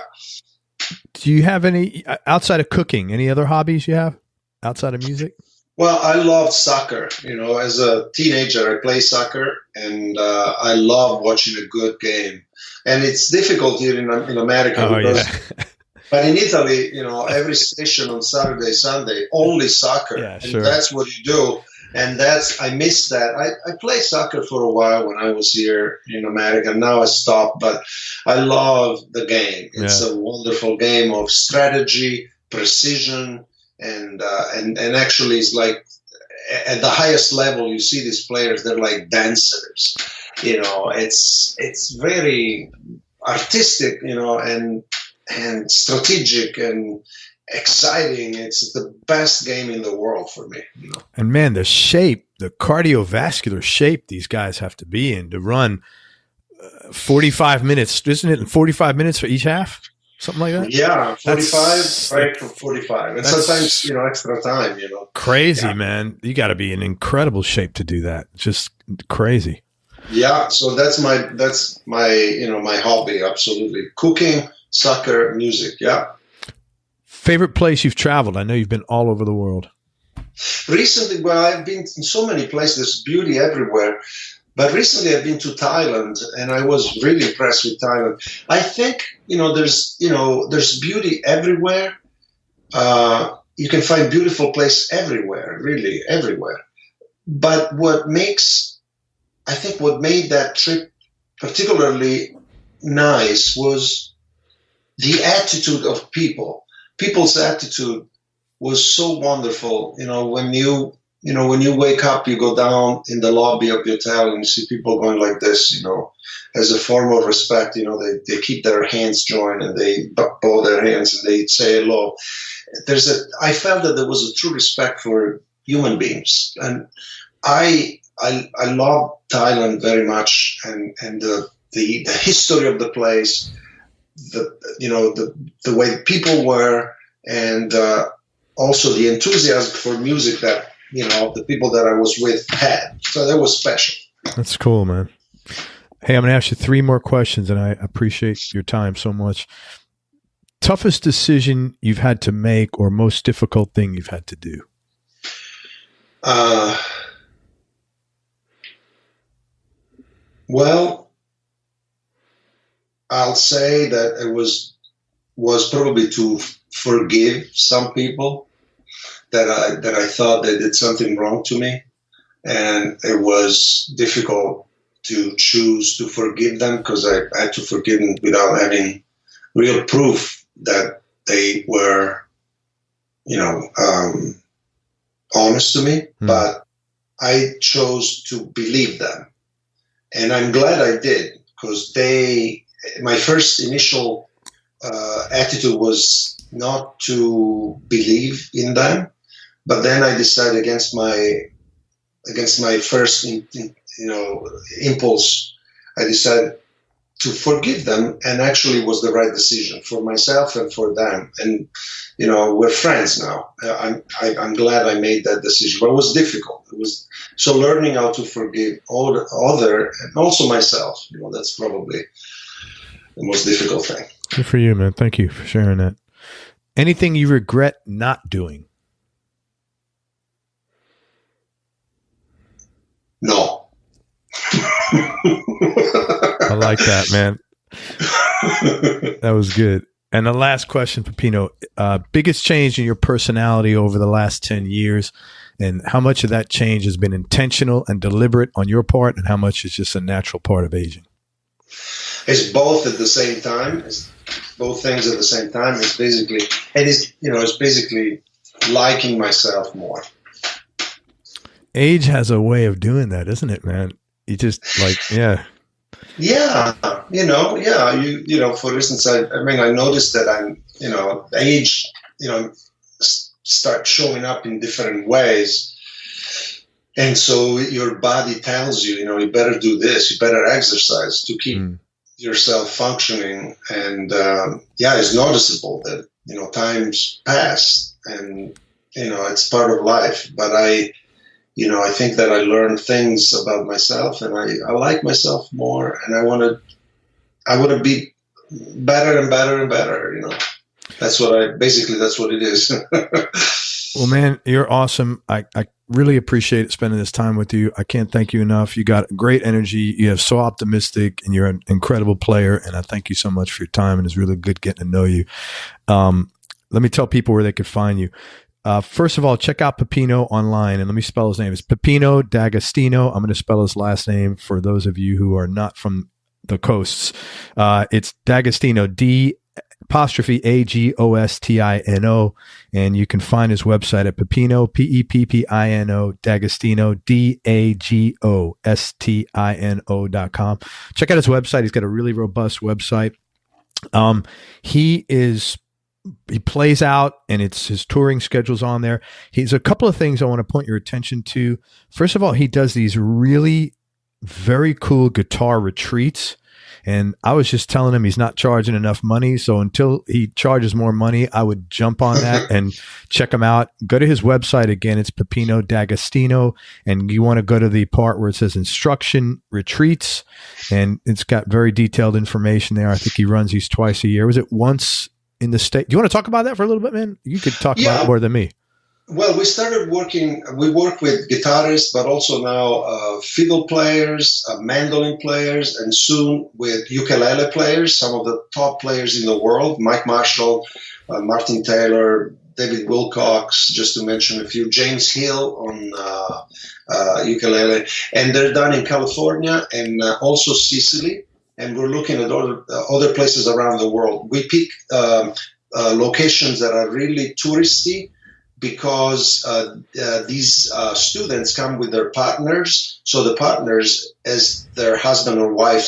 Do you have any, outside of cooking, any other hobbies you have outside of music? Well, I love soccer. As a teenager, I play soccer, and I love watching a good game. And it's difficult here in America but in Italy, every station on Saturday, Sunday, only soccer. Yeah, sure. And that's what you do. And I miss that. I played soccer for a while when I was here in America. Now I stopped, but I love the game. It's a wonderful game of strategy, precision, and actually it's like at the highest level, you see these players, they're like dancers. It's very artistic, and strategic and exciting. It's the best game in the world for me. And man, the cardiovascular shape these guys have to be in to run 45 minutes, isn't it? 45 minutes for each half, something like that. Yeah, 45, right? For 45, and sometimes extra time. Crazy, man. You got to be in incredible shape to do that. Just crazy. Yeah, so that's my my hobby. Absolutely, cooking, soccer, music. Yeah. Favorite place you've traveled? I know you've been all over the world. Recently, well, I've been in so many places. There's beauty everywhere. But recently I've been to Thailand, and I was really impressed with Thailand. I think, there's beauty everywhere. You can find beautiful places everywhere, really everywhere. But what made that trip particularly nice was the attitude of people. People's attitude was so wonderful. When you wake up, you go down in the lobby of the hotel and you see people going like this, as a form of respect. They keep their hands joined and they bow their hands and they say hello. I felt that there was a true respect for human beings, and I love Thailand very much, and the history of the place. The way people were, and also the enthusiasm for music that the people that I was with had. So that was special. That's cool, man. Hey, I'm going to ask you 3 more questions, and I appreciate your time so much. Toughest decision you've had to make, or most difficult thing you've had to do? Well, I'll say that it was probably to forgive some people that I thought they did something wrong to me, and it was difficult to choose to forgive them because I had to forgive them without having real proof that they were, honest to me. But I chose to believe them, and I'm glad I did, because they my first initial attitude was not to believe in them, but then I decided against my first impulse. I decided to forgive them, and actually was the right decision for myself and for them. And we're friends now. I'm glad I made that decision, but it was difficult. It was so learning how to forgive all the other and also myself. That's probably the most difficult thing. Good for you, man. Thank you for sharing that. Anything you regret not doing? No. I like that, man. That was good. And the last question, Peppino, biggest change in your personality over the last 10 years, and how much of that change has been intentional and deliberate on your part, and how much is just a natural part of aging? It's both at the same time. It's both things at the same time. It's basically, and it's basically liking myself more. Age has a way of doing that, isn't it, man? You just yeah. Yeah, for instance, I noticed that age, start showing up in different ways. And so your body tells you, you better do this, you better exercise to keep yourself functioning. And, it's noticeable that, times pass and, it's part of life. But I think that I learned things about myself, and I like myself more, and I want to be better and better and better. That's what it is. Well, man, you're awesome. I really appreciate spending this time with you. I can't thank you enough. You got great energy. You have so optimistic, and you're an incredible player. And I thank you so much for your time. And it's really good getting to know you. Let me tell people where they can find you. First of all, check out Peppino online, and let me spell his name. It's Peppino D'Agostino. I'm going to spell his last name for those of you who are not from the coasts. It's D'Agostino, D''Agostino, and you can find his website at Peppino, Peppino, D'Agostino, DAgostino.com. Check out his website. He's got a really robust website. He plays out, and it's his touring schedule's on there. He's a couple of things I want to point your attention to. First of all, he does these really very cool guitar retreats. And I was just telling him he's not charging enough money. So until he charges more money, I would jump on that and check him out. Go to his website again. It's Peppino D'Agostino. And you want to go to the part where it says instruction retreats. And it's got very detailed information there. I think he runs these twice a year. Was it once in the state? Do you want to talk about that for a little bit, man? You could talk about it more than me. Well, we work with guitarists, but also now fiddle players, mandolin players, and soon with ukulele players, some of the top players in the world, Mike Marshall, Martin Taylor, David Wilcox, just to mention a few, James Hill on ukulele. And they're done in California and also Sicily. And we're looking at other places around the world. We pick locations that are really touristy, because these students come with their partners. So the partners, as their husband or wife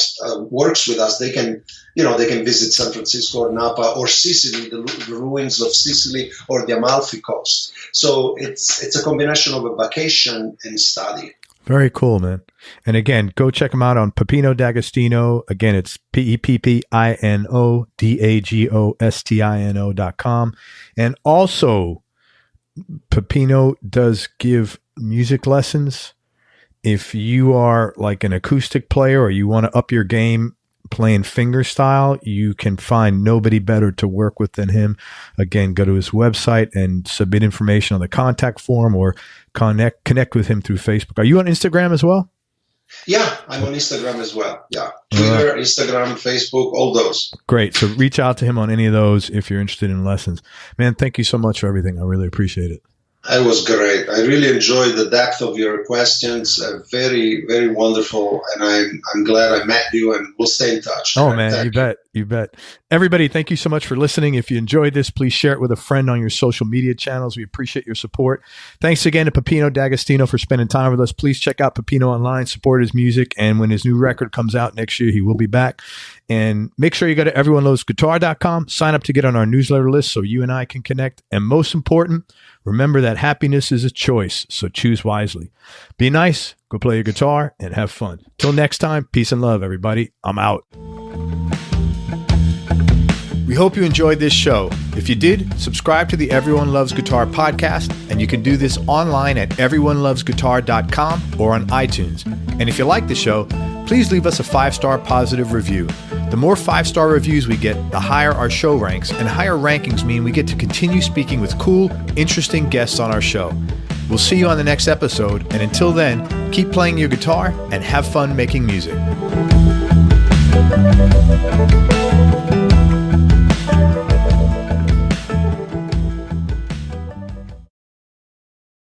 works with us, they can visit San Francisco or Napa or Sicily, the ruins of Sicily, or the Amalfi Coast. So it's a combination of a vacation and study. Very cool, man. And again, go check him out on Peppino D'Agostino. Again, it's PeppinoDagostino.com. And also, Peppino does give music lessons. If you are like an acoustic player or you want to up your game playing fingerstyle, you can find nobody better to work with than him. Again, go to his website and submit information on the contact form, or connect with him through Facebook. Are you on Instagram as well? Yeah, I'm on Instagram as well. Yeah. Twitter, right. Instagram, Facebook, all those. Great. So reach out to him on any of those if you're interested in lessons. Man, thank you so much for everything. I really appreciate it. It was great. I really enjoyed the depth of your questions. Very, very wonderful. And I'm glad I met you, and we'll stay in touch. Oh, man, you bet. You bet. Everybody, thank you so much for listening. If you enjoyed this, please share it with a friend on your social media channels. We appreciate your support. Thanks again to Peppino D'Agostino for spending time with us. Please check out Peppino online, support his music, and when his new record comes out next year, he will be back. And make sure you go to everyonelovesguitar.com, sign up to get on our newsletter list so you and I can connect. And most important, remember that happiness is a choice, so choose wisely. Be nice, go play your guitar, and have fun. Till next time, peace and love, everybody. I'm out. We hope you enjoyed this show. If you did, subscribe to the Everyone Loves Guitar podcast, and you can do this online at everyonelovesguitar.com or on iTunes. And if you like the show, please leave us a 5-star positive review. The more 5-star reviews we get, the higher our show ranks, and higher rankings mean we get to continue speaking with cool, interesting guests on our show. We'll see you on the next episode, and until then, keep playing your guitar and have fun making music.